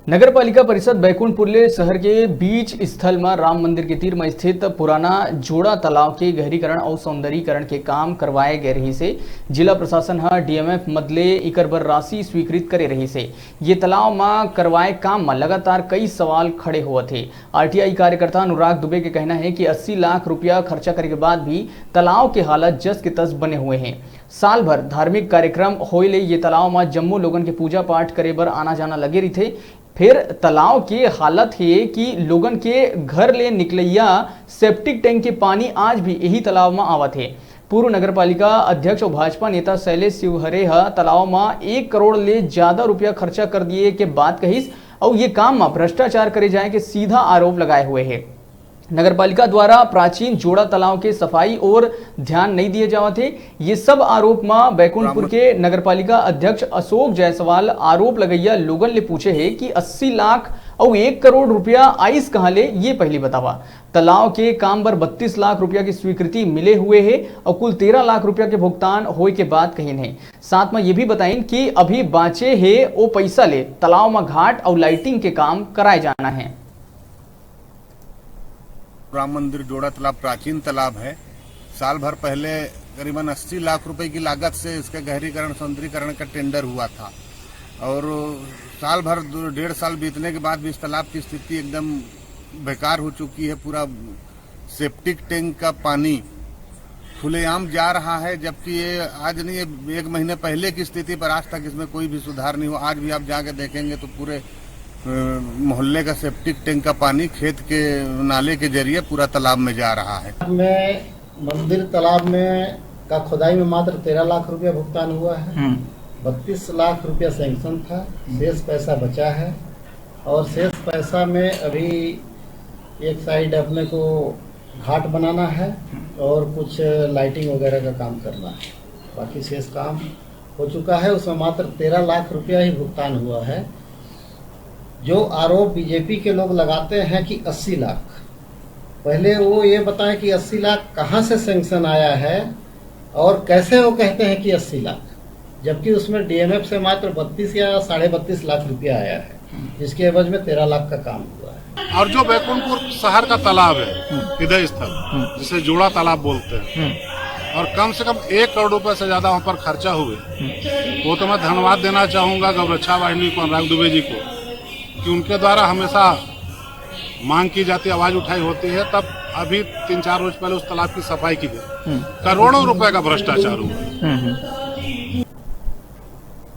नगरपालिका परिषद बैकुंठपुर शहर के बीच स्थल में राम मंदिर के तीर में स्थित पुराना जोड़ा तालाब के गहरीकरण और सौंदर्यीकरण के काम करवाए गए रही से जिला प्रशासन डीएमएफ मदले इकर बर राशि स्वीकृत करे रही से ये तालाब में करवाए काम में लगातार कई सवाल खड़े हुए थे। आरटीआई कार्यकर्ता अनुराग दुबे के कहना है कि 80 लाख रुपया खर्चा करने के बाद भी तालाब के हालत जस के तस बने हुए हैं। साल भर धार्मिक कार्यक्रम होइले ये तालाब में जम्मू लोगन के पूजा पाठ करे बर आना जाना लगे रही थे। फिर तालाब के हालत है कि लोगन के घर ले निकलैया सेप्टिक टैंक के पानी आज भी यही तालाब में आवत है। पूर्व नगरपालिका अध्यक्ष और भाजपा नेता शैलेश शिवहरे तालाब में 1 करोड़ ले ज्यादा रुपया खर्चा कर दिए के बात कहिस और ये काम में भ्रष्टाचार करे जाए के सीधा आरोप लगाए हुए है। नगरपालिका द्वारा प्राचीन जोड़ा तालाब के सफाई और ध्यान नहीं दिए जावत थे। ये सब आरोप में बैकुंठपुर के नगरपालिका अध्यक्ष अशोक जायसवाल आरोप लगैया लोगन ले पूछे है कि 80 लाख और 1 करोड़ रुपया आइस कहाँ ले, ये पहली बतावा। तालाब के काम पर 32 लाख रुपया की स्वीकृति मिले हुए है और कुल 13 लाख रुपया के भुगतान होए के बाद कहीं है। साथ में ये भी बताइन कि अभी बाँचे है वो पैसा ले तालाब में घाट और लाइटिंग के काम कराए जाना है। राम मंदिर जोड़ा तालाब प्राचीन तालाब है। साल भर पहले करीबन 80 लाख रुपए की लागत से इसका गहरीकरण सौंदर्यीकरण का टेंडर हुआ था और साल भर 1.5 साल बीतने के बाद भी इस तालाब की स्थिति एकदम बेकार हो चुकी है। पूरा सेप्टिक टैंक का पानी खुलेआम जा रहा है, जबकि ये आज नहीं, ये 1 महीने पहले की स्थिति पर आज तक इसमें कोई भी सुधार नहीं हुआ। आज भी आप जाके देखेंगे तो पूरे मोहल्ले का सेप्टिक टैंक का पानी खेत के नाले के जरिए पूरा तालाब में जा रहा है। में मंदिर तालाब में का खुदाई में मात्र 13 लाख रुपया भुगतान हुआ है। 32 लाख रुपया सैंक्शन था, शेष पैसा बचा है और शेष पैसा में अभी एक साइड अपने को घाट बनाना है और कुछ लाइटिंग वगैरह का काम करना है। बाकी शेष काम हो चुका है, उसमें मात्र 13 लाख रुपया ही भुगतान हुआ है। जो आरोप बीजेपी के लोग लगाते हैं कि 80 लाख, पहले वो ये बताएं कि 80 लाख कहाँ से सैंक्शन आया है और कैसे वो कहते हैं कि 80 लाख, जबकि उसमें डीएमएफ से मात्र 32 या 32.5 लाख रुपया आया है, जिसके एवज में 13 लाख का काम हुआ है। और जो बैकुंठपुर शहर का तालाब है हृदय स्थल, जिसे जोड़ा तालाब बोलते हैं, और कम से कम 1 करोड़ रुपए से ज्यादा वहाँ पर खर्चा हुए, वो तो मैं धन्यवाद देना चाहूंगा गौरक्षा वाहिनी को, अनुराग दुबे जी को, कि उनके द्वारा हमेशा मांग की जाती, आवाज उठाई होती है। तब अभी 3-4 रोज पहले उस तालाब की सफाई की गई, करोड़ों रुपए का भ्रष्टाचार हुआ।